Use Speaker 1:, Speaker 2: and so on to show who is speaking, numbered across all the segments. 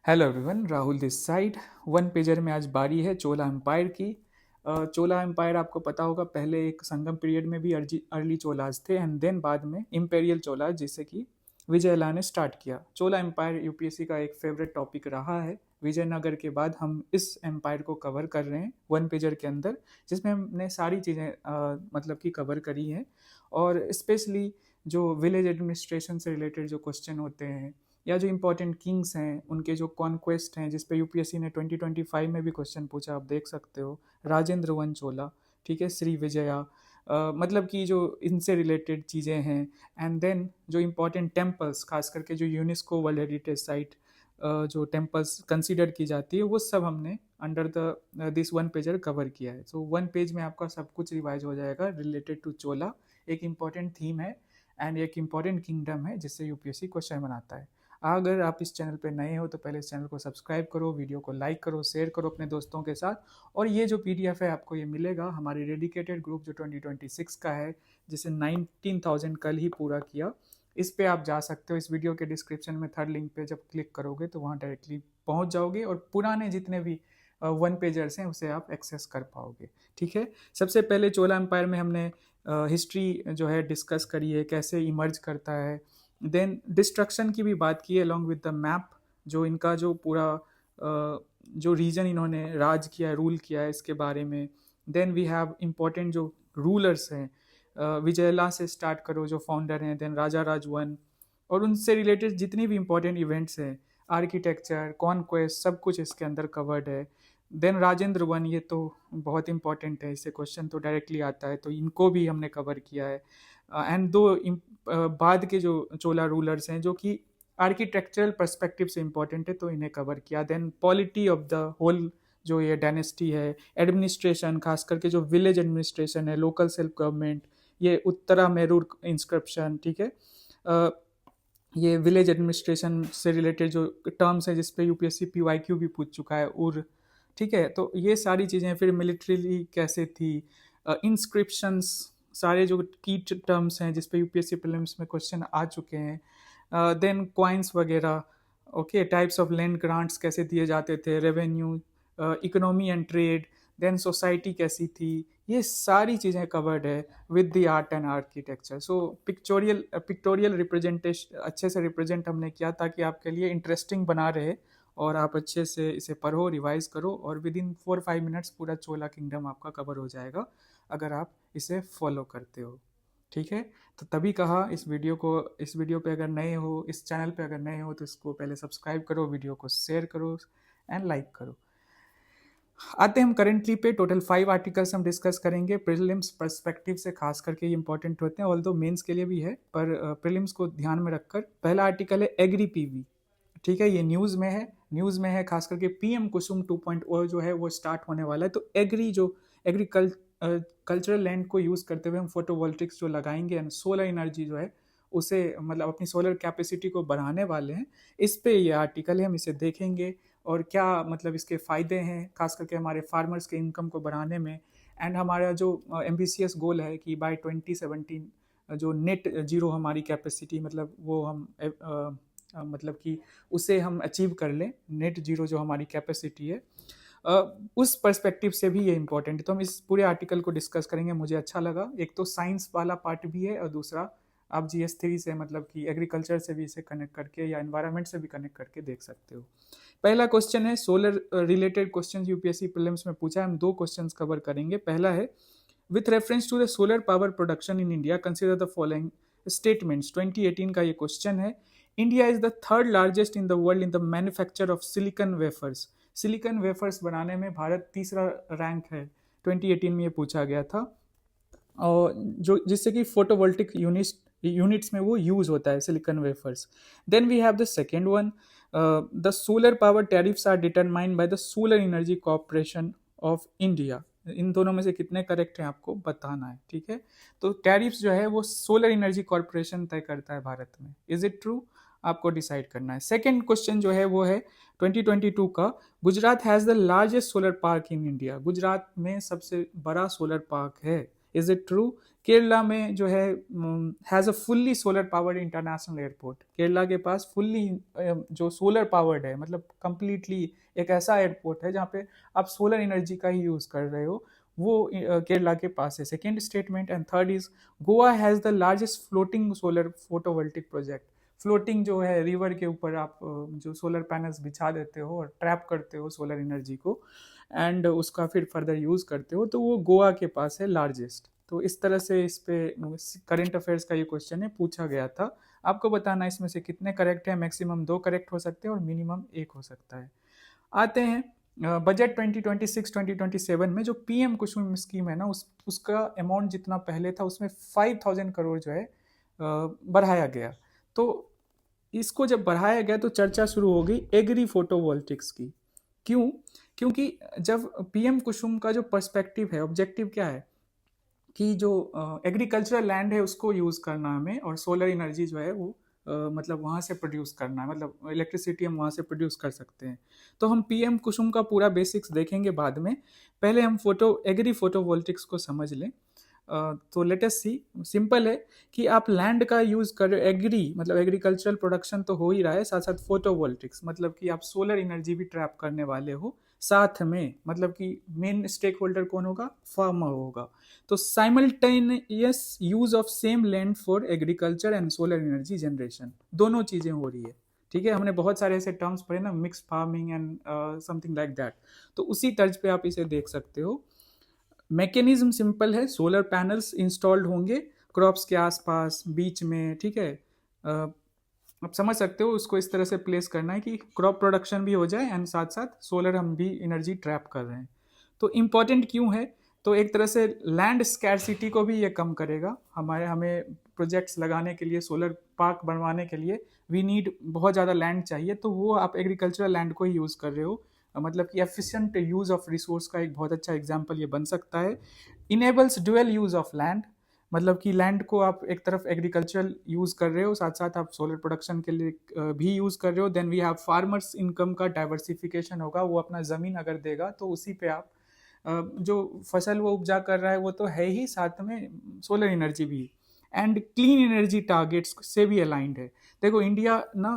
Speaker 1: Hello everyone, Rahul this side. One pager में आज बारी है चोला एम्पायर की। चोला एम्पायर आपको पता होगा, पहले एक संगम पीरियड में भी अर्ली चोलाज थे एंड देन बाद में इम्पेरियल चोलाज जिसे कि विजयला ने स्टार्ट किया। चोला एम्पायर यूपीएससी का एक फेवरेट टॉपिक रहा है। विजयनगर के बाद हम इस एम्पायर को कवर कर रहे हैं वन पेजर के अंदर, जिसमें हमने सारी चीज़ें मतलब कि कवर करी हैं। और स्पेशली जो विलेज एडमिनिस्ट्रेशन से रिलेटेड जो क्वेश्चन होते हैं या जो इम्पोर्टेंट किंग्स हैं उनके जो कॉन्क्वेस्ट हैं, जिस पे यूपीएससी ने 2025 में भी क्वेश्चन पूछा, आप देख सकते हो। राजेंद्र वन चोला, ठीक है, श्री विजया, मतलब कि जो इनसे रिलेटेड चीज़ें हैं। एंड देन जो इम्पोर्टेंट टेम्पल्स, खास करके जो यूनेस्को वर्ल्ड हेरिटेज साइट जो टेम्पल्स कंसीडर की जाती है, वो सब हमने under the this one pager cover किया है। सो वन पेज में आपका सब कुछ रिवाइज हो जाएगा रिलेटेड टू चोला। एक इम्पॉर्टेंट थीम है एंड एक इम्पॉर्टेंट किंगडम है जिससे यूपीएससी क्वेश्चन बनाता है। अगर आप इस चैनल पर नए हो तो पहले इस चैनल को सब्सक्राइब करो, वीडियो को लाइक करो, शेयर करो अपने दोस्तों के साथ। और ये जो पीडीएफ है आपको ये मिलेगा हमारे डेडिकेटेड ग्रुप जो 2026 का है, जिसे 19,000 कल ही पूरा किया। इस पे आप जा सकते हो। इस वीडियो के डिस्क्रिप्शन में थर्ड लिंक पे जब क्लिक करोगे तो वहाँ डायरेक्टली पहुँच जाओगे और पुराने जितने भी वन पेजर्स हैं उसे आप एक्सेस कर पाओगे। ठीक है, सबसे पहले चोला एम्पायर में हमने हिस्ट्री जो है डिस्कस करी है, कैसे इमर्ज करता है। देन डिस्ट्रक्शन की भी बात की है अलॉन्ग विद द मैप, जो इनका जो पूरा जो रीजन इन्होंने राज किया है, रूल किया है, इसके बारे में। देन वी हैव इम्पोर्टेंट जो रूलर्स हैं, विजयला से स्टार्ट करो जो फाउंडर हैं, देन राजा राज वन, और उनसे रिलेटेड जितनी भी इम्पोर्टेंट इवेंट्स हैं, आर्किटेक्चर, कॉन्क्वेस्ट, सब कुछ इसके अंदर कवर्ड है। देन राजेंद्र वन, ये तो बहुत इंपॉर्टेंट है, इससे क्वेश्चन तो डायरेक्टली आता है, तो इनको भी हमने कवर किया है। एंड दो बाद के जो चोला रूलर्स हैं जो कि आर्किटेक्चरल पर्सपेक्टिव से इंपॉर्टेंट है, तो इन्हें कवर किया। Then polity of the whole जो ये डायनेस्टी है, एडमिनिस्ट्रेशन, खास करके जो विलेज एडमिनिस्ट्रेशन है, लोकल सेल्फ गवर्नमेंट, ये उत्तरा मेरूर इंस्क्रिप्शन, ठीक है। ये विलेज एडमिनिस्ट्रेशन से रिलेटेड जो टर्म्स है जिस पे यूपीएससी पीवाईक्यू भी पूछ चुका है, उर, ठीक है। तो ये सारी चीज़ें, फिर मिलिट्री कैसे थी, इंस्क्रिप्शंस, सारे जो की टर्म्स हैं जिस पे यूपीएससी प्रीलिम्स में क्वेश्चन आ चुके हैं। देन क्वाइंस वगैरह, okay, types of land grants कैसे दिए जाते थे, revenue, economy and trade, then society कैसी थी, ये सारी चीज़ें कवर्ड है with the art and architecture. So pictorial representation अच्छे से रिप्रेजेंट हमने किया ताकि आपके लिए इंटरेस्टिंग बना रहे और आप अच्छे से इसे पढ़ो, रिवाइज करो, और विद इन 4-5 मिनट्स पूरा चोला किंगडम आपका कवर हो जाएगा अगर आप इसे फॉलो करते हो। ठीक है, तो तभी कहा इस वीडियो पे अगर नए हो, इस चैनल पे अगर नए हो, तो इसको पहले सब्सक्राइब करो, वीडियो को शेयर करो एंड लाइक करो। आते हैं हम करेंटली पे। टोटल 5 आर्टिकल्स हम डिस्कस करेंगे प्रीलिम्स पर्सपेक्टिव से, खास करके ये इंपॉर्टेंट होते हैं, ऑल्दो मेंस के लिए भी है, पर प्रीलिम्स को ध्यान में रखकर। पहला आर्टिकल है एग्री पीवी, ठीक है, ये न्यूज़ में है, खास करके पीएम कुसुम 2.0 जो है वो स्टार्ट होने वाला है। तो कल्चरल लैंड को यूज़ करते हुए हम फोटोवोल्टिक्स जो लगाएंगे एंड सोलर एनर्जी जो है उसे, मतलब अपनी सोलर कैपेसिटी को बढ़ाने वाले हैं। इस पे ये आर्टिकल है, हम इसे देखेंगे और क्या मतलब इसके फ़ायदे हैं, खास करके हमारे फार्मर्स के इनकम को बढ़ाने में। एंड हमारा जो एम्बिशियस गोल है कि बाय 2017 जो नेट जीरो हमारी कैपेसिटी, मतलब वो हम मतलब कि उसे हम अचीव कर लें, नेट जीरो जो हमारी कैपेसिटी है, उस पर्सपेक्टिव से भी ये इंपॉर्टेंट है। तो हम इस पूरे आर्टिकल को डिस्कस करेंगे। मुझे अच्छा लगा, एक तो साइंस वाला पार्ट भी है और दूसरा आप GS3 से, मतलब कि एग्रीकल्चर से भी इसे कनेक्ट करके या एनवायरनमेंट से भी कनेक्ट करके देख सकते हो। पहला क्वेश्चन है solar related question, UPSC prelims में पूछा है। हम 2 क्वेश्चंस कवर करेंगे। पहला है with reference to the solar power production in India consider the following statements. 2018 का ये क्वेश्चन है। India is the third largest in the world in the manufacture of silicon wafers. Silicon wafers बनाने में भारत तीसरा rank है, 2018 में ये पूछा गया था, और जो जिससे कि फोटोवोल्टिक यूनिट्स में वो यूज होता है silicon wafers. Then we have the second one, the solar power tariffs are determined by the solar energy corporation of India. इन दोनों में से कितने करेक्ट हैं आपको बताना है, ठीक है। तो टैरिफ्स जो है वो सोलर एनर्जी कॉर्पोरेशन तय करता है भारत में। Is it true? आपको डिसाइड करना है। सेकेंड क्वेश्चन जो है वो है 2022 का, Gujarat has the largest solar park in India. Gujarat में सबसे बड़ा सोलर पार्क है। Is it true? केरला में जो है has a fully solar powered international airport. Kerala के पास फुल्ली जो सोलर पावर्ड है, मतलब कंप्लीटली एक ऐसा एयरपोर्ट है जहाँ पे आप सोलर एनर्जी का ही यूज़ कर रहे हो, वो केरला के पास है। Second statement. And third is Goa has the largest floating solar photovoltaic project. Floating जो है रिवर के ऊपर आप जो सोलर पैनल्स बिछा देते हो और ट्रैप करते हो सोलर एनर्जी को एंड उसका फिर फर्दर यूज़ करते हो, तो वो गोवा के पास है लार्जेस्ट। तो इस तरह से इस पे करंट अफेयर्स का ये क्वेश्चन है, पूछा गया था। आपको बताना इसमें से कितने करेक्ट है। मैक्सिमम 2 करेक्ट हो सकते हैं और मिनिमम 1 हो सकता है। आते हैं बजट 2026-2027 में जो पीएम कुसुम स्कीम है ना, उसका अमाउंट जितना पहले था उसमें 5,000 करोड़ जो है बढ़ाया गया। तो इसको जब बढ़ाया गया तो चर्चा शुरू हो गई एग्री फोटोवोल्टिक्स की। क्यों? क्योंकि जब पीएम कुसुम का जो पर्सपेक्टिव है, ऑब्जेक्टिव क्या है कि जो एग्रीकल्चरल लैंड है उसको यूज़ करना हमें, और सोलर एनर्जी जो है वो मतलब वहाँ से प्रोड्यूस करना है, मतलब इलेक्ट्रिसिटी हम वहाँ से प्रोड्यूस कर सकते हैं। तो हम पीएम कुसुम का पूरा बेसिक्स देखेंगे बाद में, पहले हम एग्री फोटोवोल्टिक्स को समझ लें। तो लेट अस सी। सिंपल है कि आप लैंड का यूज़ कर रहे हो, एग्री मतलब एग्रीकल्चरल प्रोडक्शन तो हो ही रहा है, साथ साथ फोटोवोल्टिक्स मतलब कि आप सोलर एनर्जी भी ट्रैप करने वाले हो साथ में, मतलब कि मेन स्टेक होल्डर कौन होगा? फार्मर होगा। तो simultaneous use of same land for agriculture and solar energy generation, दोनों चीज़ें हो रही है। ठीक है, हमने बहुत सारे ऐसे टर्म्स पढ़े ना, mix farming and something like that. तो उसी तर्ज पे आप इसे देख सकते हो। मैकेनिज्म सिंपल है, सोलर पैनल्स इंस्टॉल्ड होंगे क्रॉप्स के आसपास, बीच में। ठीक है, आप समझ सकते हो उसको इस तरह से प्लेस करना है कि क्रॉप प्रोडक्शन भी हो जाए एंड साथ साथ सोलर हम भी एनर्जी ट्रैप कर रहे हैं। तो इम्पॉर्टेंट क्यों है? तो एक तरह से लैंड स्कैरसिटी को भी ये कम करेगा। हमें प्रोजेक्ट्स लगाने के लिए, सोलर पार्क बनवाने के लिए वी नीड बहुत ज़्यादा लैंड चाहिए, तो वो आप एग्रीकल्चरल लैंड को ही यूज़ कर रहे हो। मतलब कि एफिशिएंट यूज़ ऑफ रिसोर्स का एक बहुत अच्छा एग्जांपल ये बन सकता है। Enables dual use of land, मतलब कि लैंड को आप एक तरफ एग्रीकल्चरल यूज़ कर रहे हो, साथ साथ आप सोलर प्रोडक्शन के लिए भी यूज़ कर रहे हो। Then we have farmers income का डाइवर्सिफिकेशन होगा, वो अपना ज़मीन अगर देगा तो उसी पे आप जो फसल वो उपजा कर रहा है वो तो है ही, साथ में सोलर एनर्जी भी। एंड क्लीन एनर्जी टारगेट्स से भी अलाइंड है। देखो इंडिया ना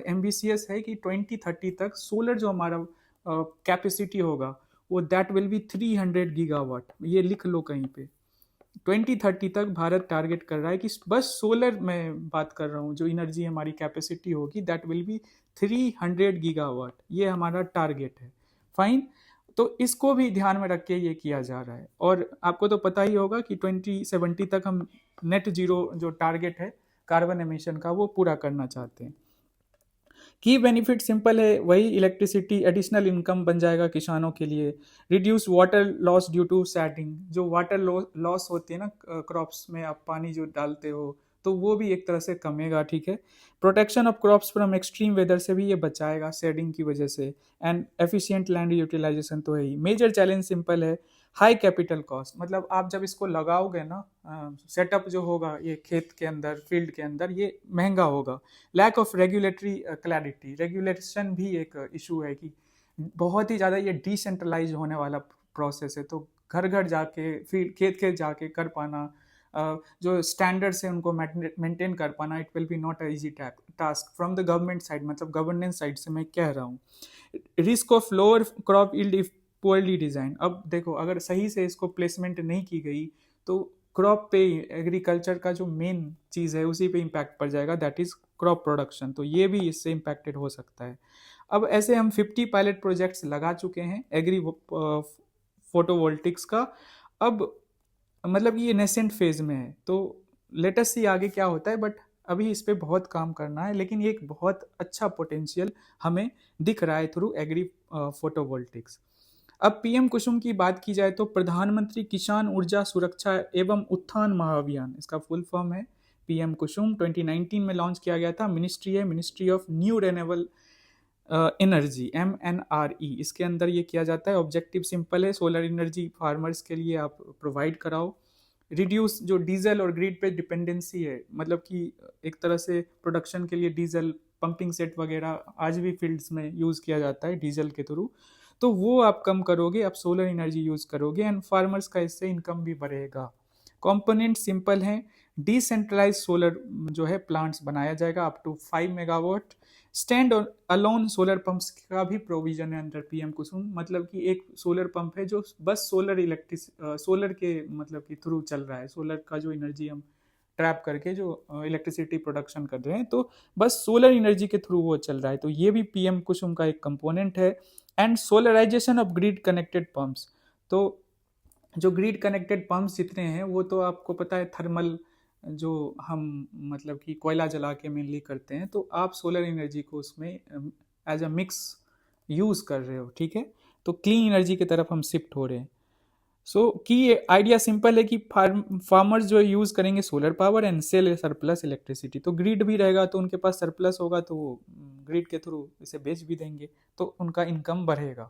Speaker 1: एम्बिशियस है कि 2030 तक सोलर जो हमारा कैपेसिटी होगा वो दैट विल बी 300 गीगावाट। ये लिख लो कहीं पे। 2030 तक भारत टारगेट कर रहा है कि बस सोलर में बात कर रहा हूँ, जो एनर्जी हमारी कैपेसिटी होगी दैट विल बी 300 गीगावाट। ये हमारा टारगेट है। फाइन। तो इसको भी ध्यान में रख के ये किया जा रहा है। और आपको तो पता ही होगा कि 2070 तक हम नेट जीरो जो टारगेट है कार्बन एमिशन का वो पूरा करना चाहते हैं। की बेनिफिट सिंपल है, वही इलेक्ट्रिसिटी एडिशनल इनकम बन जाएगा किसानों के लिए। Reduce water loss due to setting, जो वाटर लॉस होती है ना क्रॉप्स में, आप पानी जो डालते हो तो वो भी एक तरह से कमेगा। ठीक है, protection of crops from extreme weather से भी ये बचाएगा शेडिंग की वजह से। एंड एफिशिएंट लैंड यूटिलाइजेशन तो है ही। मेजर चैलेंज सिंपल है, हाई कैपिटल कॉस्ट, मतलब आप जब इसको लगाओगे ना, सेटअप जो होगा ये खेत के अंदर, फील्ड के अंदर, ये महंगा होगा। Lack of regulatory clarity, regulation भी एक इशू है कि बहुत ही ज़्यादा ये डिसेंट्रलाइज होने वाला प्रोसेस है, तो घर घर जाके फील्ड खेत खेत जाके कर पाना, जो स्टैंडर्ड्स है उनको मेंटेन कर पाना, it will be not a easy task from the government side, मतलब गवर्नेंस साइड से मैं कह रहा हूँ। Risk of lower crop yield if poorly design, अब देखो अगर सही से इसको प्लेसमेंट नहीं की गई तो क्रॉप पे, एग्रीकल्चर का जो मेन चीज़ है उसी पे इम्पैक्ट पड़ जाएगा, दैट इज क्रॉप प्रोडक्शन। तो ये भी इससे इम्पैक्टेड हो सकता है। अब ऐसे हम 50 पायलट प्रोजेक्ट्स लगा चुके हैं एग्री फोटोवोल्टिक्स का। अब मतलब ये नेसेंट फेज में है, तो लेट अस सी आगे क्या होता है, बट अभी इस पे बहुत काम करना है। लेकिन ये एक बहुत अच्छा पोटेंशियल हमें दिख रहा है थ्रू एग्री फोटोवोल्टिक्स। अब पीएम कुसुम की बात की जाए तो प्रधानमंत्री किसान ऊर्जा सुरक्षा एवं उत्थान महाअभियान, इसका फुल फॉर्म है पीएम कुसुम। 2019 में लॉन्च किया गया था। मिनिस्ट्री है ministry of new renewable energy, MNRE। इसके अंदर ये किया जाता है। ऑब्जेक्टिव सिंपल है, सोलर एनर्जी फार्मर्स के लिए आप प्रोवाइड कराओ। रिड्यूस जो डीजल और ग्रिड पे डिपेंडेंसी है, मतलब कि एक तरह से प्रोडक्शन के लिए डीजल पंपिंग सेट वगैरह आज भी फील्ड्स में यूज़ किया जाता है डीजल के थ्रू, तो वो आप कम करोगे, आप सोलर एनर्जी यूज़ करोगे एंड फार्मर्स का इससे इनकम भी बढ़ेगा। कंपोनेंट सिंपल हैं, डिसेंट्रलाइज सोलर जो है प्लांट्स बनाया जाएगा up to 5 megawatt. Stand alone solar pumps का भी प्रोविजन है अंडर पीएम कुसुम, मतलब कि एक सोलर पंप है जो बस सोलर के मतलब कि थ्रू चल रहा है, सोलर का जो एनर्जी हम ट्रैप करके जो इलेक्ट्रिसिटी प्रोडक्शन कर रहे हैं, तो बस सोलर एनर्जी के थ्रू वो चल रहा है, तो ये भी पीएम कुसुम का एक कंपोनेंट है। And solarisation of grid connected pumps, तो जो ग्रिड कनेक्टेड पंप्स जितने हैं वो तो आपको पता है थर्मल जो हम मतलब कि कोयला जला के मेनली करते हैं, तो आप सोलर एनर्जी को उसमें एज अ मिक्स यूज़ कर रहे हो, ठीक है, तो क्लीन एनर्जी की तरफ हम शिफ्ट हो रहे हैं। सो की आइडिया सिंपल है कि फार्मर्स जो यूज़ करेंगे solar power and sell surplus electricity, तो ग्रिड भी रहेगा तो उनके पास सरप्लस होगा तो वो ग्रिड के थ्रू इसे बेच भी देंगे तो उनका इनकम बढ़ेगा।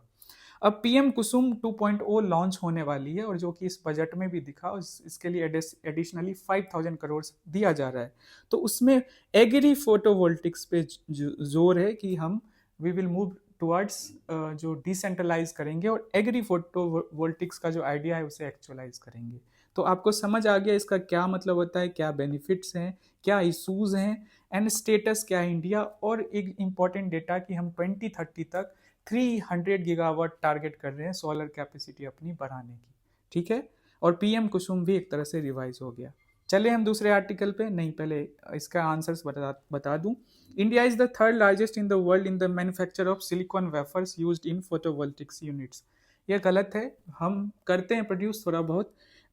Speaker 1: अब पीएम कुसुम 2.0 लॉन्च होने वाली है और जो कि इस बजट में भी दिखा, इसके लिए एडिशनली 5,000 करोड़ दिया जा रहा है, तो उसमें एग्री फोटोवोल्टिक्स पे जोर है कि हम वी विल मूव टुवर्ड्स जो डिसेंट्रलाइज करेंगे और एग्री फोटोवोल्टिक्स का जो आइडिया है उसे एक्चुअलाइज करेंगे। तो आपको समझ आ गया इसका क्या मतलब होता है, क्या बेनिफिट्स हैं, क्या इशूज़ हैं एंड स्टेटस क्या है इंडिया, और एक इम्पॉर्टेंट डेटा कि हम 2030 तक 300 गीगावाट टारगेट कर रहे हैं सोलर कैपेसिटी अपनी बढ़ाने की, ठीक है, और पीएम कुसुम भी एक तरह से रिवाइज हो गया। चले हम दूसरे आर्टिकल पे, नहीं पहले इसका आंसर्स बता दूं। India is the third largest in the world in the manufacture of silicon wafers used in photovoltaics units. यह गलत है, हम करते हैं प्रोड्यूस थोड़ा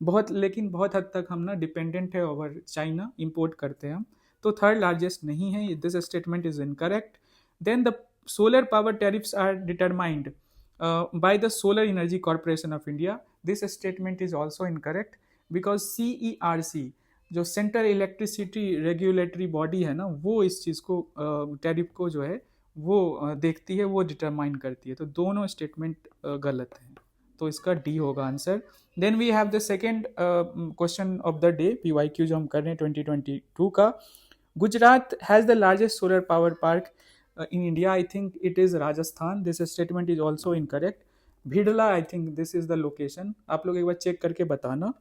Speaker 1: बहुत लेकिन बहुत हद तक हम ना डिपेंडेंट है ओवर चाइना, इंपोर्ट करते हैं हम, तो थर्ड लार्जेस्ट नहीं है, this statement is incorrect. Then the solar power tariffs are determined by the Solar Energy Corporation of India. This statement is also incorrect because CERC जो central electricity regulatory body है ना, वो इस चीज़ को tariff को जो है वो देखती है, वो डिटरमाइन करती है, तो दोनों स्टेटमेंट गलत हैं, तो इसका डी होगा answer. Then we have the second question of the day, PYQ जो हम कर रहे हैं 2022 का। Gujarat has the largest solar power park in India. I think it is Rajasthan. This statement is also incorrect. भिडला, I think this is the location. आप लोग एक बार check करके बताना।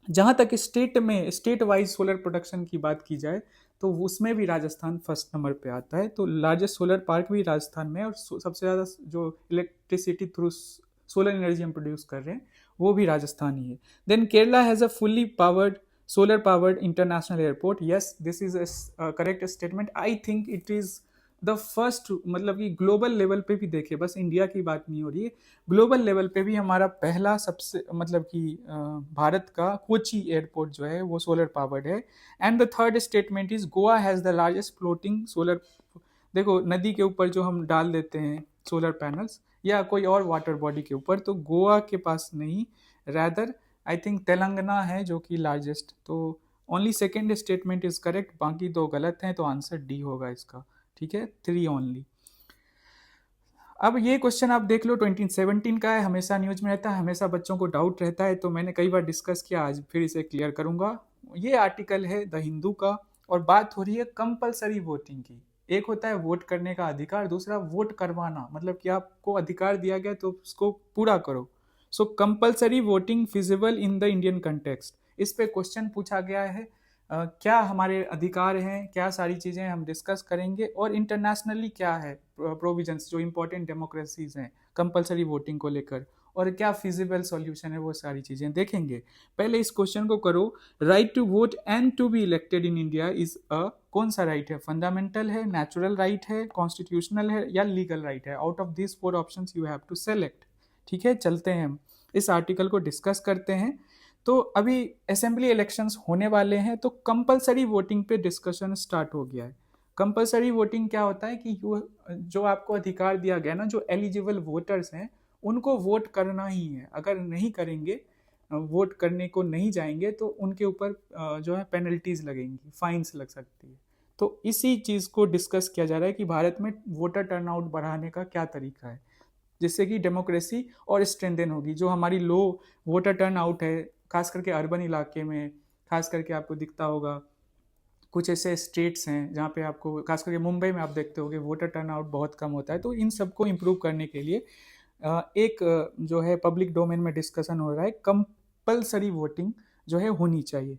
Speaker 1: जहाँ तक स्टेट वाइज सोलर प्रोडक्शन की बात की जाए तो उसमें भी राजस्थान फर्स्ट नंबर पे आता है, तो लार्जेस्ट सोलर पार्क भी राजस्थान में है और सबसे ज़्यादा जो इलेक्ट्रिसिटी थ्रू सोलर एनर्जी हम प्रोड्यूस कर रहे हैं वो भी राजस्थान ही है। Then Kerala has a fully powered solar powered international airport. Yes, this is a correct statement. I think it is the first, मतलब कि ग्लोबल लेवल पे भी देखे, बस इंडिया की बात नहीं हो रही है, ग्लोबल लेवल पे भी हमारा पहला सबसे मतलब कि भारत का कोची एयरपोर्ट जो है वो सोलर पावर्ड है। And the third statement is Goa has the largest floating solar, देखो नदी के ऊपर जो हम डाल देते हैं सोलर पैनल्स या कोई और वाटर बॉडी के ऊपर, तो गोवा के पास नहीं, रैदर आई थिंक तेलंगाना है जो कि लार्जेस्ट, तो only second statement is correct, बाकी दो गलत हैं, तो आंसर डी होगा इसका, ठीक है, 3 ओनली। अब ये क्वेश्चन आप देख लो 2017 का है, हमेशा न्यूज में रहता है, हमेशा बच्चों को डाउट रहता है, तो मैंने कई बार डिस्कस किया, आज फिर इसे क्लियर करूंगा। ये आर्टिकल है द हिंदू का और बात हो रही है कंपलसरी वोटिंग की। एक होता है वोट करने का अधिकार, दूसरा वोट करवाना, मतलब कि आपको अधिकार दिया गया तो उसको पूरा करो। So compulsory voting feasible in the Indian context, इस पे क्वेश्चन पूछा गया है। क्या हमारे अधिकार हैं, क्या सारी चीज़ें हम डिस्कस करेंगे, और इंटरनेशनली क्या है प्रोविजंस जो इंपॉर्टेंट डेमोक्रेसीज हैं कंपलसरी वोटिंग को लेकर, और क्या फिजिबल सॉल्यूशन है, वो सारी चीज़ें देखेंगे। पहले इस क्वेश्चन को करो, right to vote and to be elected in India is a, कौन सा राइट है, फंडामेंटल है, नेचुरल राइट है, कॉन्स्टिट्यूशनल है, या लीगल राइट है? Out of this 4 options you have to select, ठीक है। चलते हैं हम इस आर्टिकल को डिस्कस करते हैं। तो अभी असेंबली इलेक्शंस होने वाले हैं, तो कंपलसरी वोटिंग पे डिस्कशन स्टार्ट हो गया है। कंपलसरी वोटिंग क्या होता है कि जो आपको अधिकार दिया गया ना, जो एलिजिबल वोटर्स हैं उनको वोट करना ही है, अगर नहीं करेंगे, वोट करने को नहीं जाएंगे, तो उनके ऊपर जो है पेनल्टीज लगेंगी, फाइन्स लग सकती है। तो इसी चीज़ को डिस्कस किया जा रहा है कि भारत में वोटर टर्नआउट बढ़ाने का क्या तरीका है, जिससे कि डेमोक्रेसी और स्ट्रेंथन होगी। जो हमारी लो वोटर टर्नआउट है, खास करके अर्बन इलाके में, खास करके आपको दिखता होगा कुछ ऐसे स्टेट्स हैं जहाँ पे आपको, खास करके मुंबई में आप देखते होगे वोटर टर्नआउट बहुत कम होता है, तो इन सबको इम्प्रूव करने के लिए एक जो है पब्लिक डोमेन में डिस्कशन हो रहा है कंपलसरी वोटिंग जो है होनी चाहिए,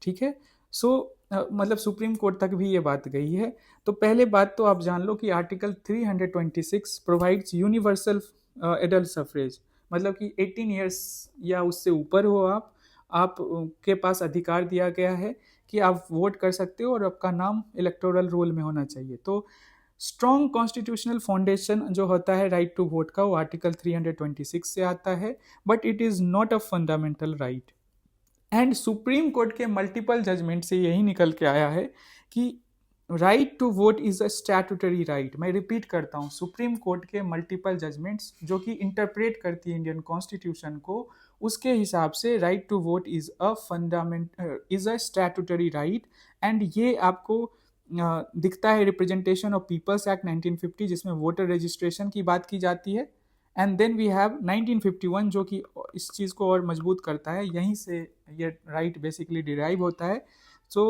Speaker 1: ठीक है। सो मतलब सुप्रीम कोर्ट तक भी ये बात गई है। तो पहले बात तो आप जान लो कि article 326 provides universal adult suffrage, मतलब कि 18 ईयर्स या उससे ऊपर हो आप के पास अधिकार दिया गया है कि आप वोट कर सकते हो और आपका नाम इलेक्टोरल रोल में होना चाहिए। तो स्ट्रॉन्ग कॉन्स्टिट्यूशनल फाउंडेशन जो होता है राइट टू वोट का, वो आर्टिकल 326 से आता है, but it is not a fundamental right. And supreme court के मल्टीपल जजमेंट से यही निकल के आया है कि right to vote is a statutory right. मैं रिपीट करता हूँ, सुप्रीम कोर्ट के मल्टीपल जजमेंट्स जो कि इंटरप्रेट करती है इंडियन कॉन्स्टिट्यूशन को, उसके हिसाब से right to vote is a is a statutory right. And ये आपको दिखता है रिप्रेजेंटेशन ऑफ पीपल्स एक्ट 1950, जिसमें वोटर रजिस्ट्रेशन की बात की जाती है। एंड देन वी हैव 1951 जो कि इस चीज़ को और मजबूत करता है, यहीं से ये राइट बेसिकली डिराइव होता है। सो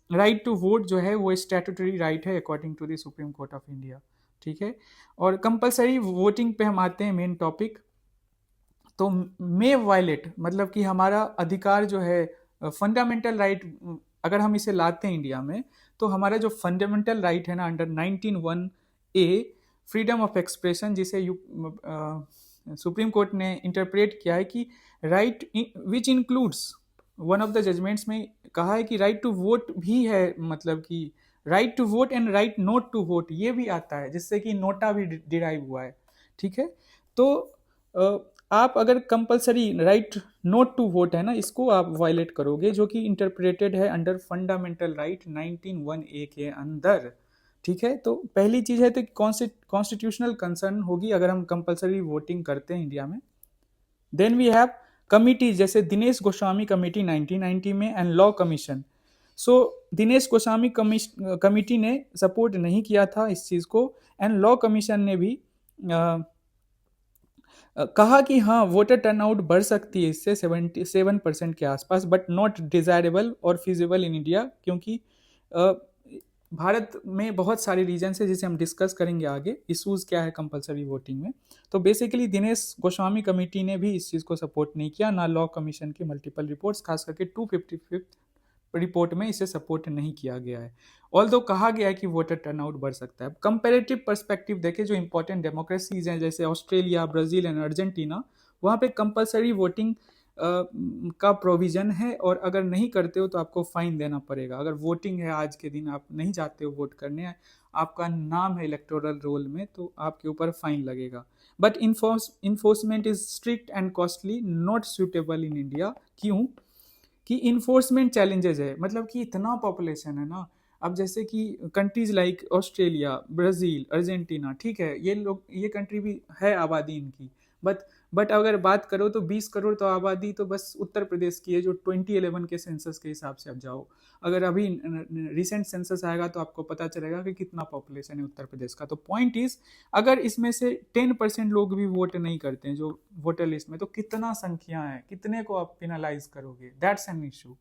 Speaker 1: राइट टू वोट जो है वो स्टैट्यूटरी राइट है according to the supreme court of India, ठीक है। और कंपलसरी वोटिंग पे हम आते हैं, मेन टॉपिक। तो मे वायलेट मतलब कि हमारा अधिकार जो है फंडामेंटल राइट, अगर हम इसे लाते हैं इंडिया में, तो हमारा जो फंडामेंटल राइट है ना under 19(1)(a) freedom of expression, जिसे सुप्रीम कोर्ट ने इंटरप्रेट किया है कि right which includes, one of the judgements में कहा है कि राइट टू वोट भी है, मतलब कि right to vote and right not to vote ये भी आता है, जिससे कि नोटा भी डिराइव हुआ है, ठीक है। तो आप अगर compulsory right not to vote है ना, इसको आप वायलेट करोगे, जो कि इंटरप्रेटेड है अंडर फंडामेंटल राइट 19(1)(a) के अंदर, ठीक है। तो पहली चीज है तो कॉन्स्टिट्यूशनल कंसर्न होगी अगर हम कंपलसरी वोटिंग करते हैं इंडिया में। देन वी हैव कमिटीज, जैसे दिनेश गोस्वामी कमेटी 1990 में and law commission. So Dinesh Goswami committee ने सपोर्ट नहीं किया था इस चीज को, एंड लॉ कमीशन ने भी कहा कि हाँ वोटर टर्नआउट बढ़ सकती है इससे 77% के आसपास, बट नॉट डिजायरेबल और फिजिबल इन इंडिया, क्योंकि भारत में बहुत सारे रीजन है जिसे हम डिस्कस करेंगे आगे, इशूज़ क्या है कंपलसरी वोटिंग में। तो बेसिकली दिनेश गोस्वामी कमेटी ने भी इस चीज़ को सपोर्ट नहीं किया, ना लॉ कमीशन की मल्टीपल रिपोर्ट्स, खास करके 255 रिपोर्ट में इसे सपोर्ट नहीं किया गया है। ऑल्दो कहा गया है कि वोटर टर्नआउट बढ़ सकता है। कंपेरेटिव पर्सपेक्टिव देखें, जो इंपॉर्टेंट डेमोक्रेसीज हैं जैसे ऑस्ट्रेलिया, ब्राज़ील एंड अर्जेंटीना, वहाँ पे कंपलसरी वोटिंग का प्रोविज़न है, और अगर नहीं करते हो तो आपको फाइन देना पड़ेगा। अगर वोटिंग है आज के दिन, आप नहीं जाते हो वोट करने, आपका नाम है इलेक्टोरल रोल में, तो आपके ऊपर फाइन लगेगा। But enforcement is strict and costly, not suitable in India. क्यों? कि इन्फोर्समेंट चैलेंजेस है, मतलब कि इतना पॉपुलेशन है ना। अब जैसे कि countries like Australia, Brazil, Argentina, ठीक है, ये लोग, ये कंट्री भी है आबादी इनकी, बट अगर बात करो तो 20 करोड़ तो आबादी तो बस उत्तर प्रदेश की है, जो 2011 के सेंसस के हिसाब से अब जाओ। अगर अभी रिसेंट सेंसस आएगा तो आपको पता चलेगा कि कितना पॉपुलेशन है उत्तर प्रदेश का। तो पॉइंट इज, अगर इसमें से 10% लोग भी वोट नहीं करते हैं जो वोटर लिस्ट में, तो कितना संख्या है, कितने को आप पेनलाइज करोगे? That's an issue.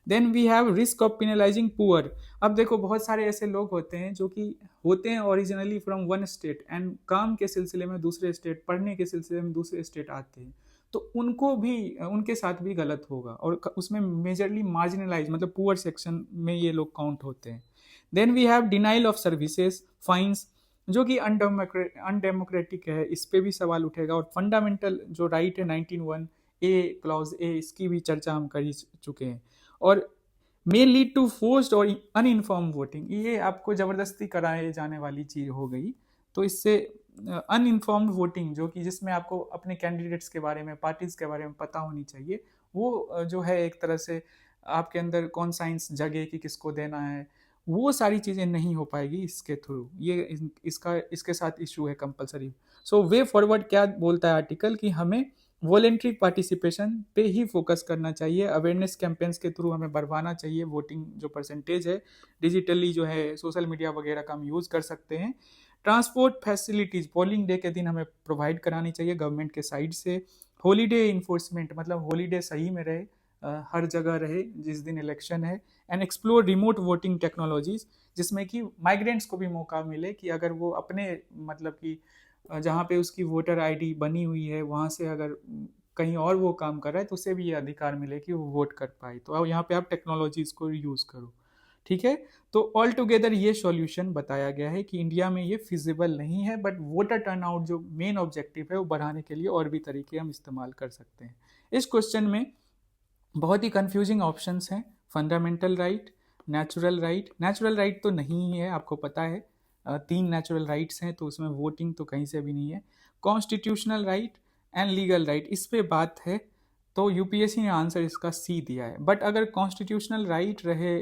Speaker 1: Then we have risk of penalising poor. अब देखो बहुत सारे ऐसे लोग होते हैं जो कि होते हैं originally from one state, and काम के सिलसिले में दूसरे स्टेट, पढ़ने के सिलसिले में दूसरे स्टेट आते हैं, तो उनको भी, उनके साथ भी गलत होगा, और उसमें मेजरली मार्जिनलाइज मतलब पुअर सेक्शन में ये लोग काउंट होते हैं। Then we have denial of services, fines, जो कि अनडेमोक्रेटिक है, इस पे भी सवाल उठेगा। और फंडामेंटल जो राइट है 19(1)(a) क्लॉज ए, इसकी भी चर्चा हम कर ही चुके हैं। और मे लीड टू फोर्स्ड और अनइन्फॉर्म वोटिंग, ये आपको ज़बरदस्ती कराए जाने वाली चीज़ हो गई। तो इससे अनइन्फॉर्म्ड वोटिंग, जो कि जिसमें आपको अपने कैंडिडेट्स के बारे में, पार्टीज़ के बारे में पता होनी चाहिए, वो जो है एक तरह से आपके अंदर कॉन्साइंस जगे कि किसको देना है, वो सारी चीज़ें नहीं हो पाएगी इसके थ्रू। ये इसके साथ इशू है कंपलसरी। सो वे फॉरवर्ड क्या बोलता है आर्टिकल, कि हमें वॉलेंट्री पार्टिसिपेशन पे ही फोकस करना चाहिए, अवेयरनेस कैंपेन्स के थ्रू हमें बढ़वाना चाहिए वोटिंग जो परसेंटेज है। डिजिटली जो है सोशल मीडिया वगैरह का हम यूज़ कर सकते हैं। ट्रांसपोर्ट फैसिलिटीज़ पोलिंग डे के दिन हमें प्रोवाइड करानी चाहिए गवर्नमेंट के साइड से। हॉलीडे इन्फोर्समेंट, मतलब हॉलीडे सही में रहे, हर जगह रहे जिस दिन इलेक्शन है। And explore remote voting technologies, जिसमें कि माइग्रेंट्स को भी मौका मिले कि अगर वो अपने, मतलब कि जहाँ पे उसकी वोटर आईडी बनी हुई है, वहाँ से अगर कहीं और वो काम कर रहा है तो उसे भी ये अधिकार मिले कि वो वोट कर पाए। तो अब यहाँ पे आप टेक्नोलॉजीज को यूज़ करो, ठीक है। तो ऑल टुगेदर ये सॉल्यूशन बताया गया है कि इंडिया में ये फिजिबल नहीं है, बट वोटर टर्नआउट जो मेन ऑब्जेक्टिव है वो बढ़ाने के लिए और भी तरीके हम इस्तेमाल कर सकते हैं। इस क्वेश्चन में बहुत ही कंफ्यूजिंग ऑप्शंस हैं। फंडामेंटल राइट, नेचुरल राइट तो नहीं ही है, आपको पता है। 3 नेचुरल राइट्स हैं तो उसमें वोटिंग तो कहीं से भी नहीं है। Constitutional right and legal right, इस पे बात है, तो यूपीएससी ने आंसर इसका सी दिया है। बट अगर कॉन्स्टिट्यूशनल राइट रहे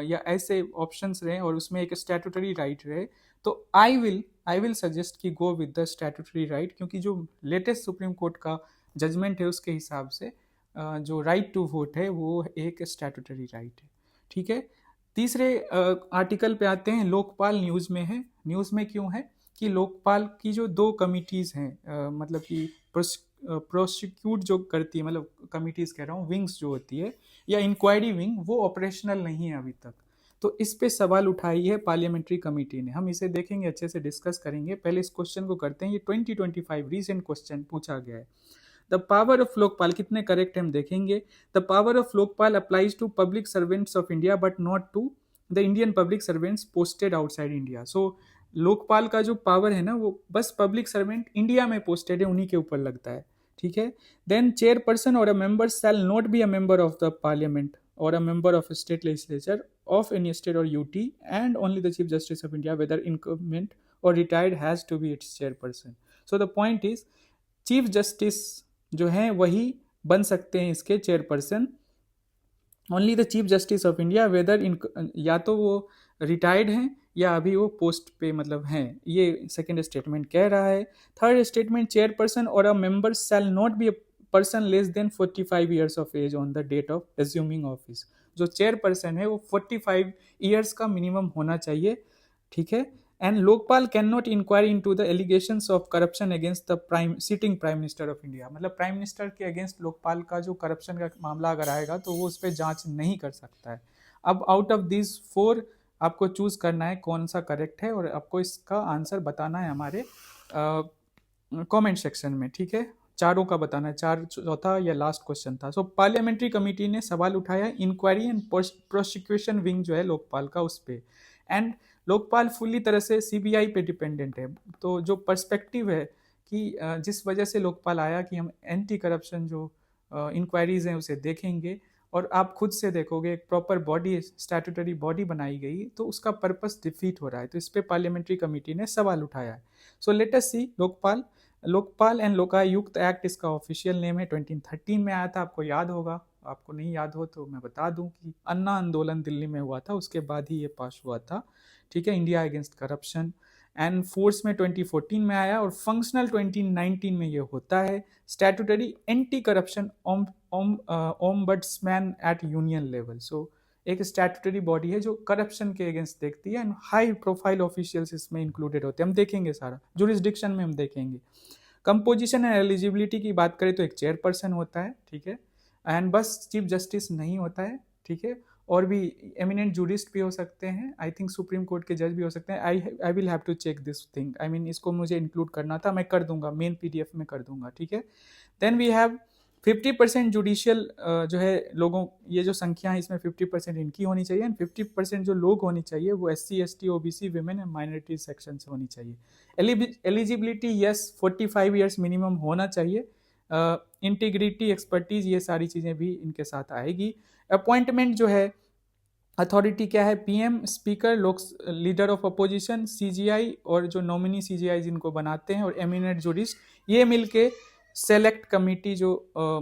Speaker 1: या ऐसे ऑप्शंस रहे और उसमें एक स्टैट्यूटरी राइट रहे, तो आई विल सजेस्ट कि go with the statutory right, क्योंकि जो लेटेस्ट सुप्रीम कोर्ट का जजमेंट है उसके हिसाब से जो राइट टू वोट है वो एक स्टैट्यूटरी राइट है, ठीक है। तीसरे आर्टिकल पे आते हैं। लोकपाल न्यूज़ में है। न्यूज़ में क्यों है कि लोकपाल की जो 2 कमिटीज़ हैं, मतलब कि प्रोसिक्यूट जो करती है, मतलब कमिटीज़ कह रहा हूँ, विंग्स जो होती है या इंक्वायरी विंग, वो ऑपरेशनल नहीं है अभी तक। तो इस पे सवाल उठाई है पार्लियामेंट्री कमेटी ने। हम इसे देखेंगे, अच्छे से डिस्कस करेंगे। पहले इस क्वेश्चन को करते हैं। ये 2025 रीसेंट क्वेश्चन पूछा गया है। द पावर ऑफ लोकपाल कितने करेक्ट है हम देखेंगे। The power of Lokpal applies to public servants of India but not to the Indian public servants posted outside India. So Lokpal का जो पावर है ना, वो बस पब्लिक सर्वेंट इंडिया में पोस्टेड है उन्हीं के ऊपर लगता है, ठीक है। देन चेयरपर्सन और a member shall not be a member of the parliament or a member of a state legislature of any state or UT, and only the Chief Justice of India, whether incumbent or retired, has to be its chairperson. So the point is, chief justice जो हैं वही बन सकते हैं इसके chairperson. Only the chief justice of India, whether in, या तो वो रिटायर्ड हैं या अभी वो पोस्ट पे मतलब हैं, ये सेकेंड स्टेटमेंट कह रहा है। थर्ड स्टेटमेंट, चेयरपर्सन और a member shall not be a person less than 45 years of age on the date of assuming office. जो चेयरपर्सन है वो 45 ईयर्स का मिनिमम होना चाहिए, ठीक है। And Lokpal can not inquiry into the allegations of corruption against the sitting prime minister of India. मतलब prime minister के अगेंस्ट लोकपाल का जो करप्शन का मामला अगर आएगा तो वो उस पर जांच नहीं कर सकता है। अब आउट ऑफ दिस 4 आपको चूज करना है कौन सा करेक्ट है, और आपको इसका आंसर बताना है हमारे कमेंट सेक्शन में, ठीक है। चारों का बताना है, चौथा या लास्ट क्वेश्चन था। सो पार्लियामेंट्री कमेटी ने सवाल उठाया इंक्वायरी एंड प्रोसिक्यूशन विंग जो है लोकपाल का, उस पर। एंड लोकपाल फुल्ली तरह से सीबीआई पे डिपेंडेंट है। तो जो पर्सपेक्टिव है कि जिस वजह से लोकपाल आया कि हम एंटी करप्शन जो इंक्वायरीज हैं उसे देखेंगे, और आप खुद से देखोगे एक प्रॉपर बॉडी, स्टैट्यूटरी बॉडी बनाई गई, तो उसका पर्पस डिफीट हो रहा है। तो इस पर पार्लियामेंट्री कमेटी ने सवाल उठाया है। So let us see Lokpal and Lokayukta act इसका ऑफिशियल नेम है। 2013 में आया था, आपको याद होगा। आपको नहीं याद हो तो मैं बता दूं कि अन्ना आंदोलन दिल्ली में हुआ था, उसके बाद ही ये पास हुआ था, ठीक है। India against corruption, and force में 2014 में आया और फंक्शनल 2019 में ये होता है। Statutory anti corruption ombudsman at union level. So एक स्टैट्यूटरी बॉडी है जो करप्शन के अगेंस्ट देखती है, एंड हाई प्रोफाइल ऑफिशियल्स इसमें इंक्लूडेड होते हैं। हम देखेंगे सारा जुरिस्डिक्शन में हम देखेंगे। कंपोजिशन एंड एलिजिबिलिटी की बात करें तो एक चेयरपर्सन होता है, ठीक है। एंड बस चीफ जस्टिस नहीं होता है, ठीक है। और भी एमिनेंट जूरिस्ट भी हो सकते हैं, आई थिंक सुप्रीम कोर्ट के जज भी हो सकते हैं। I will have to check this thing, I mean इसको मुझे इंक्लूड करना था, मैं कर दूंगा, मेन पीडीएफ में कर दूंगा, ठीक है। देन वी हैव 50% जुडिशियल जो है लोगों, ये जो संख्या है इसमें 50% इनकी होनी चाहिए, एंड 50% जो लोग होनी चाहिए वो SC ST OBC women and minority section से होनी चाहिए। एलिजिबिलिटी यस 45 ईयर्स मिनिमम होना चाहिए। इंटीग्रिटी, एक्सपर्टीज, ये सारी चीज़ें भी इनके साथ आएगी। अपॉइंटमेंट जो है, अथॉरिटी क्या है, PM, स्पीकर, लोक लीडर ऑफ अपोजिशन, CGI और जो नॉमिनी CGI जिनको बनाते हैं, और एमिनेंट जूरिस्ट, ये मिलके सेलेक्ट कमेटी जो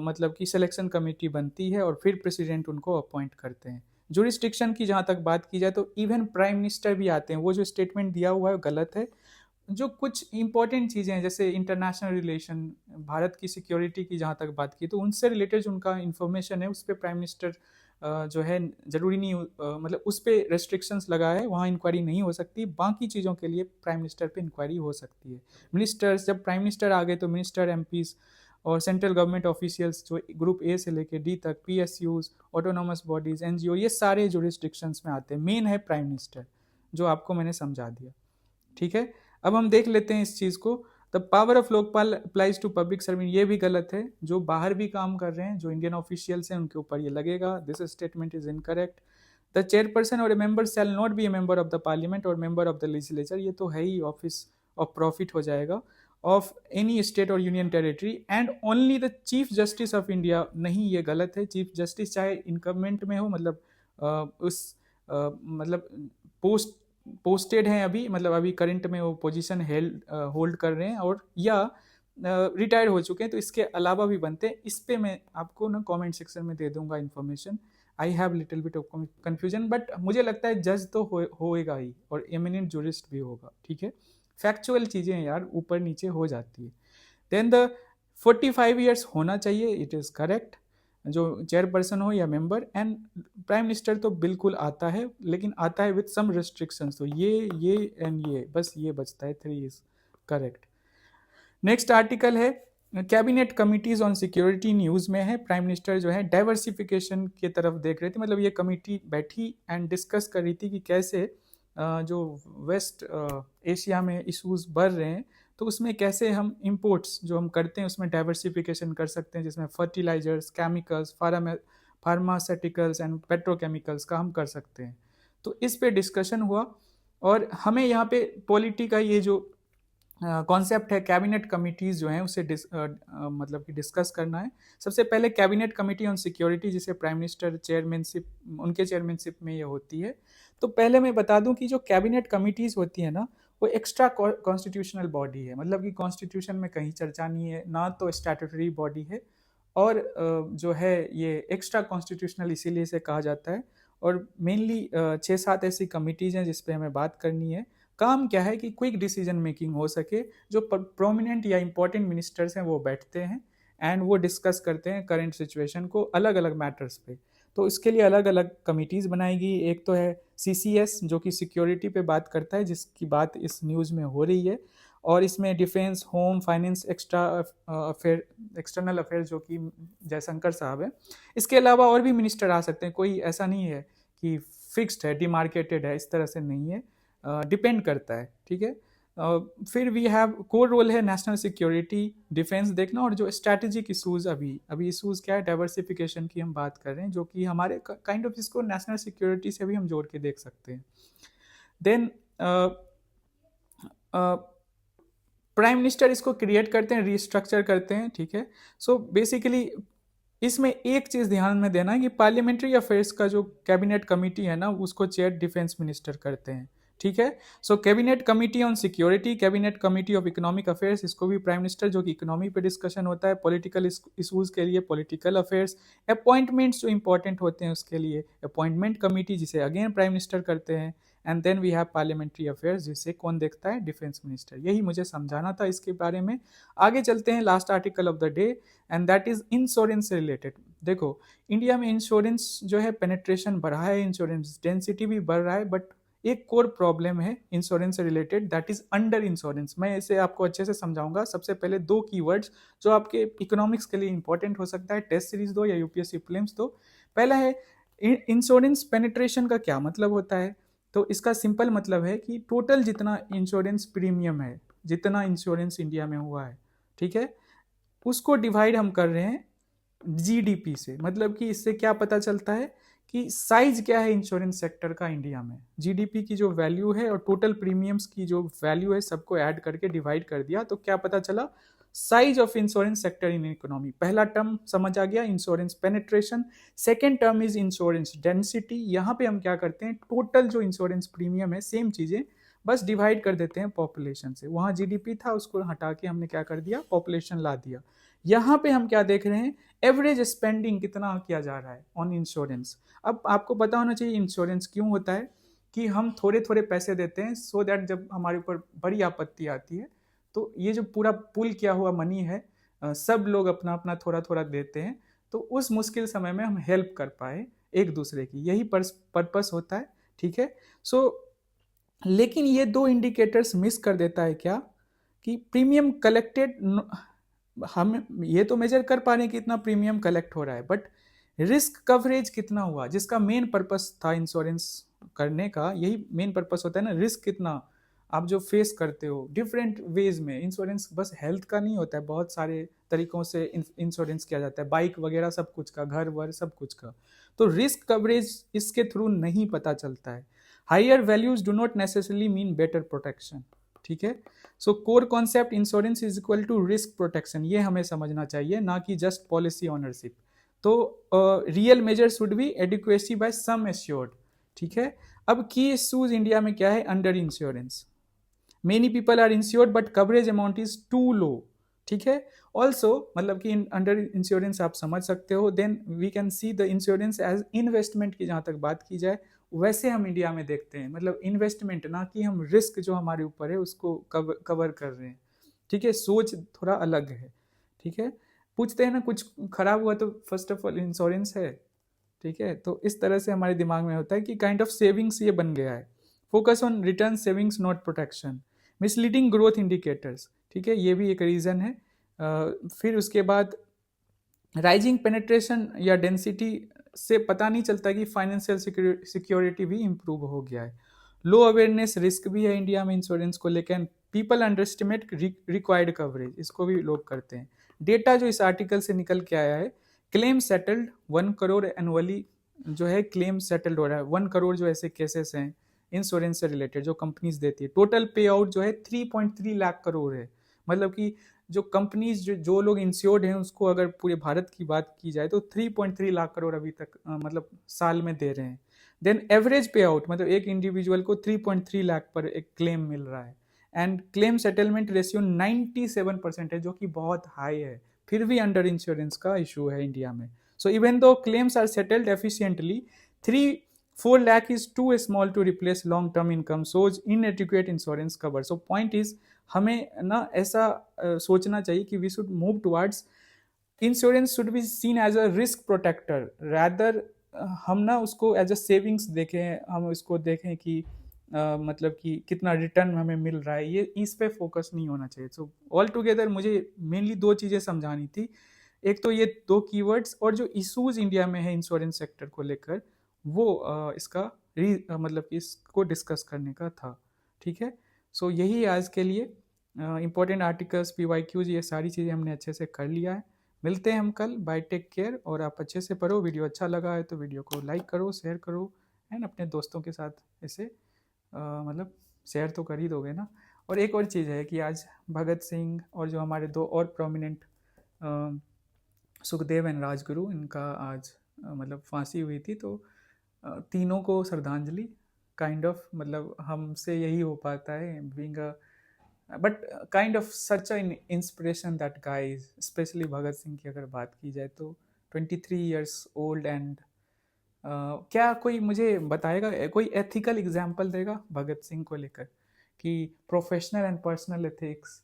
Speaker 1: मतलब कि सिलेक्शन कमेटी बनती है, और फिर प्रेसिडेंट उनको अपॉइंट करते हैं। जुरिस्डिक्शन की जहाँ तक बात की जाए तो इवन प्राइम मिनिस्टर भी आते हैं। वो जो स्टेटमेंट दिया हुआ है गलत है। जो कुछ इंपॉर्टेंट चीज़ें हैं जैसे इंटरनेशनल रिलेशन, भारत की सिक्योरिटी की जहाँ तक बात की, तो उनसे रिलेटेड जो उनका इन्फॉर्मेशन है उस पर प्राइम मिनिस्टर जो है ज़रूरी नहीं, मतलब उस पर रेस्ट्रिक्शंस लगा है, वहाँ इंक्वायरी नहीं हो सकती। बाकी चीज़ों के लिए प्राइम मिनिस्टर पे इंक्वायरी हो सकती है। मिनिस्टर्स, जब प्राइम मिनिस्टर आ गए तो मिनिस्टर, MPs और सेंट्रल गवर्नमेंट ऑफिशियल्स जो ग्रुप A से लेके D तक, PSUs, ऑटोनोमस बॉडीज, NGO, ये सारे जुरिस्डिक्शंस में आते हैं। मेन है प्राइम मिनिस्टर, जो आपको मैंने समझा दिया, ठीक है। अब हम देख लेते हैं इस चीज़ को। The the power of Lokpal applies to public servant, ये भी गलत है। जो बाहर भी काम कर रहे हैं, जो इंडियन ऑफिशियल्स हैं, उनके ऊपर ये लगेगा। This statement is incorrect. The chairperson और a member shall not be a member of the parliament और मेंबर ऑफ द लेजिस्लेचर, ये तो है ही ऑफिस ऑफ प्रॉफिट हो जाएगा, ऑफ एनी स्टेट और union territory, and only the chief justice of India, नहीं ये गलत है। चीफ जस्टिस चाहे इनकमेंट में हो, मतलब मतलब पोस्टेड हैं अभी, मतलब अभी करंट में वो पोजीशन होल्ड कर रहे हैं, और या रिटायर हो चुके हैं, तो इसके अलावा भी बनते हैं। इस पे मैं आपको ना कमेंट सेक्शन में दे दूंगा information. I have little bit of confusion, but मुझे लगता है जज तो होएगा ही, और एमिनेंट जूरिस्ट भी होगा, ठीक है। फैक्चुअल चीज़ें यार ऊपर नीचे हो जाती है। देन द 45 ईयर्स होना चाहिए, इट इज़ करेक्ट, जो चेयरपर्सन हो या मेंबर। एंड प्राइम मिनिस्टर तो बिल्कुल आता है, लेकिन आता है विथ सम रिस्ट्रिक्शंस, तो ये एंड ये, बस ये बचता है, 3 इज करेक्ट। नेक्स्ट आर्टिकल है cabinet committees on security, news में है। प्राइम मिनिस्टर जो है डाइवर्सिफिकेशन की तरफ देख रहे थे, मतलब ये कमिटी बैठी एंड डिस्कस कर रही थी कि कैसे जो वेस्ट एशिया में इशूज़ बढ़ रहे हैं, तो उसमें कैसे हम इंपोर्ट्स जो हम करते हैं उसमें डाइवर्सिफिकेशन कर सकते हैं, जिसमें fertilisers, chemicals, pharmaceuticals and petrochemicals का हम कर सकते हैं। तो इस पे डिस्कशन हुआ, और हमें यहाँ पे पॉलिटी का ये जो कॉन्सेप्ट है, कैबिनेट कमिटीज़ जो हैं उसे मतलब कि डिस्कस करना है। सबसे पहले कैबिनेट कमेटी ऑन सिक्योरिटी, जिसे प्राइम मिनिस्टर चेयरमैनशिप, उनके चेयरमैनशिप में ये होती है। तो पहले मैं बता दूं कि जो कैबिनेट कमिटीज़ होती है ना, वो एक्स्ट्रा कॉन्स्टिट्यूशनल बॉडी है, मतलब कि कॉन्स्टिट्यूशन में कहीं चर्चा नहीं है, ना तो स्टैट्यूटरी बॉडी है, और जो है ये एक्स्ट्रा कॉन्स्टिट्यूशनल इसीलिए इसे कहा जाता है। और मेनली 6-7 ऐसी कमिटीज़ हैं जिस पे हमें बात करनी है। काम क्या है कि क्विक डिसीजन मेकिंग हो सके, जो प्रोमिनेंट या इंपॉर्टेंट मिनिस्टर्स हैं वो बैठते हैं एंड वो डिस्कस करते हैं करंट सिचुएशन को अलग अलग मैटर्स पे। तो इसके लिए अलग अलग कमिटीज़ बनाएगी। एक तो है CCS, जो कि सिक्योरिटी पे बात करता है, जिसकी बात इस न्यूज़ में हो रही है, और इसमें defence, home, finance, external affair जो कि जयशंकर साहब है। इसके अलावा और भी मिनिस्टर आ सकते हैं, कोई ऐसा नहीं है कि फिक्स्ड है, डिमार्केटेड है, इस तरह से नहीं है, डिपेंड करता है, ठीक है। फिर वी हैव कोर रोल है नेशनल सिक्योरिटी, डिफेंस देखना, और जो स्ट्रैटेजिक इशूज़ अभी इशूज़ क्या है, डाइवर्सिफिकेशन की हम बात कर रहे हैं, जो कि हमारे काइंड ऑफ इसको नेशनल सिक्योरिटी से भी हम जोड़ के देख सकते हैं। देन प्राइम मिनिस्टर इसको क्रिएट करते हैं, रीस्ट्रक्चर करते हैं, ठीक है। सो बेसिकली इसमें एक चीज़ ध्यान में देना है कि पार्लियामेंट्री अफेयर्स का जो कैबिनेट कमेटी है ना, उसको चेयर डिफेंस मिनिस्टर करते हैं, ठीक है। So cabinet committee on security, cabinet committee of economic affairs, इसको भी प्राइम मिनिस्टर, जो कि इकोनॉमी पे डिस्कशन होता है, पॉलिटिकल इशूज़ के लिए पॉलिटिकल अफेयर्स, अपॉइंटमेंट्स जो इंपॉर्टेंट होते हैं उसके लिए अपॉइंटमेंट कमेटी, जिसे अगेन प्राइम मिनिस्टर करते हैं। And then we have parliamentary affairs, जिसे कौन देखता है, डिफेंस मिनिस्टर। यही मुझे समझाना था इसके बारे में। आगे चलते हैं, last article of the day, and that is insurance से रिलेटेड। देखो, इंडिया में इंश्योरेंस जो है पेनिट्रेशन बढ़ा है, इंश्योरेंस डेंसिटी भी बढ़ रहा है, बट एक कोर प्रॉब्लम है इंश्योरेंस से related, that is under insurance. मैं इसे आपको अच्छे से समझाऊंगा। सबसे पहले 2 कीवर्ड्स जो आपके इकोनॉमिक्स के लिए इंपॉर्टेंट हो सकता है, टेस्ट सीरीज दो या UPSC प्रीलिम्स दो। पहला है इंश्योरेंस पेनिट्रेशन का क्या मतलब होता है। तो इसका सिंपल मतलब है कि टोटल जितना इंश्योरेंस प्रीमियम है, जितना इंश्योरेंस इंडिया में हुआ है, ठीक है, उसको डिवाइड हम कर रहे हैं GDP से। मतलब कि इससे क्या पता चलता है कि साइज क्या है इंश्योरेंस सेक्टर का इंडिया में। GDP की जो वैल्यू है और टोटल प्रीमियम्स की जो वैल्यू है, सबको ऐड करके डिवाइड कर दिया, तो क्या पता चला, size of insurance sector in economy. पहला टर्म समझ आ गया, insurance penetration. Second term is insurance density. यहाँ पे हम क्या करते हैं, टोटल जो इंश्योरेंस प्रीमियम है, सेम चीजें, बस डिवाइड कर देते हैं पॉपुलेशन से। वहाँ GDP था, उसको हटा के हमने क्या कर दिया, पॉपुलेशन ला दिया। यहाँ पे हम क्या देख रहे हैं, एवरेज स्पेंडिंग कितना किया जा रहा है ऑन इंश्योरेंस। अब आपको पता होना चाहिए इंश्योरेंस क्यों होता है, कि हम थोड़े थोड़े पैसे देते हैं, सो दैट जब हमारे ऊपर बड़ी आपत्ति आती है, तो ये जो पूरा पुल किया हुआ मनी है, सब लोग अपना अपना थोड़ा थोड़ा देते हैं, तो उस मुश्किल समय में हम हेल्प कर पाए एक दूसरे की, यही पर्पस होता है, ठीक है। सो लेकिन ये 2 इंडिकेटर्स मिस कर देता है क्या, कि प्रीमियम कलेक्टेड, हम ये तो मेजर कर पा रहे हैं कि इतना प्रीमियम कलेक्ट हो रहा है, बट रिस्क कवरेज कितना हुआ, जिसका मेन पर्पस था इंश्योरेंस करने का, यही मेन पर्पस होता है ना, रिस्क कितना आप जो फेस करते हो डिफरेंट वेज में। इंश्योरेंस बस हेल्थ का नहीं होता है, बहुत सारे तरीकों से इंश्योरेंस किया जाता है, बाइक वगैरह सब कुछ का, घर वर सब कुछ का। तो रिस्क कवरेज इसके थ्रू नहीं पता चलता है। Higher values do not necessarily mean better protection, ठीक है। So core concept insurance is equal to risk protection, ये हमें समझना चाहिए, ना कि जस्ट पॉलिसी ऑनरशिप। तो real measure should be adequacy by sum assured, ठीक है। अब की इश्यूज इंडिया में क्या है, under insurance. Many people are insured but coverage amount is too low, ठीक है। ऑल्सो मतलब कि अंडर इंश्योरेंस आप समझ सकते हो। Then we can see the insurance as investment की जहाँ तक बात की जाए, वैसे हम इंडिया में देखते हैं, मतलब इन्वेस्टमेंट, ना कि हम रिस्क जो हमारे ऊपर है उसको कवर कर रहे हैं, ठीक है। सोच थोड़ा अलग है, ठीक है। पूछते हैं ना कुछ खराब हुआ तो फर्स्ट ऑफ ऑल इंश्योरेंस है, ठीक है। तो इस तरह से हमारे दिमाग में होता है कि काइंड ऑफ सेविंग्स ये बन गया है। Focus on return savings not protection. Misleading growth indicators, ठीक है, ये भी एक रीज़न है। फिर उसके बाद राइजिंग पेनेट्रेशन या डेंसिटी से पता नहीं चलता कि फाइनेंशियल सिक्योरिटी भी इम्प्रूव हो गया है। लो अवेयरनेस रिस्क भी है इंडिया में इंश्योरेंस को लेकर। People under estimate required coverage, इसको भी लोग करते हैं। डेटा जो इस आर्टिकल से निकल के आया है, क्लेम सेटल्ड 1 करोड़ एनुअली जो है क्लेम सेटल्ड हो रहा है। 1 करोड़ जो ऐसे केसेस हैं इंश्योरेंस से रिलेटेड जो कंपनीज देती है। टोटल पे आउट जो है 3.3 लाख करोड़ है। मतलब कि जो कंपनीज जो लोग इंश्योर्ड हैं उसको अगर पूरे भारत की बात की जाए तो 3.3 लाख करोड़ अभी तक मतलब साल में दे रहे हैं। देन एवरेज पे आउट मतलब एक इंडिविजुअल को 3.3 लाख पर एक क्लेम मिल रहा है। एंड क्लेम सेटलमेंट रेशियो 97% है, जो कि बहुत हाई है। फिर भी अंडर इंश्योरेंस का इशू है इंडिया में। So even though claims are settled efficiently, 3-4 lakh is too small to replace long term income, shows inadequate insurance cover. So point is हमें ना ऐसा सोचना चाहिए कि we should move towards insurance should be seen as a risk protector rather हम ना उसको as a savings देखें, हम उसको देखें कि मतलब कि कितना रिटर्न हमें मिल रहा है, ये इस पे फोकस नहीं होना चाहिए। सो ऑल टुगेदर मुझे मेनली दो चीज़ें समझानी थी। एक तो ये दो कीवर्ड्स, और जो इशूज़ इंडिया में है इंश्योरेंस सेक्टर को लेकर वो इसका मतलब कि इसको डिस्कस करने का था, ठीक है। सो यही आज के लिए इंपॉर्टेंट आर्टिकल्स, PYQs, ये सारी चीज़ें हमने अच्छे से कर लिया है। मिलते हैं हम कल। Bye, take care. और आप अच्छे से पढ़ो। वीडियो अच्छा लगा है तो वीडियो को लाइक करो, शेयर करो, एंड अपने दोस्तों के साथ इसे मतलब शेयर तो कर ही दोगे ना। और एक और चीज़ है कि आज भगत सिंह और जो हमारे दो और प्रोमिनेंट सुखदेव एंड राजगुरु, इनका आज मतलब फांसी हुई थी। तो तीनों को श्रद्धांजलि काइंड ऑफ, मतलब हमसे यही हो पाता है being a but kind of such a inspiration that guys, specially Bhagat Singh की अगर बात की जाए तो 23 ईयर्स ओल्ड। एंड क्या कोई मुझे बताएगा, कोई एथिकल एग्जाम्पल देगा भगत सिंह को लेकर कि प्रोफेशनल एंड पर्सनल एथिक्स,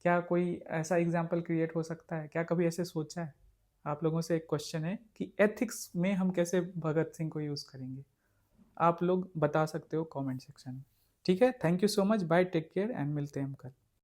Speaker 1: क्या कोई ऐसा एग्जाम्पल क्रिएट हो सकता है? क्या कभी ऐसे सोचा है? आप लोगों से एक क्वेश्चन है कि एथिक्स में हम कैसे भगत सिंह को यूज़ करेंगे। आप लोग बता सकते हो कमेंट सेक्शन में, ठीक है। Thank you so much, bye, take care, and मिलते हैं हम कल।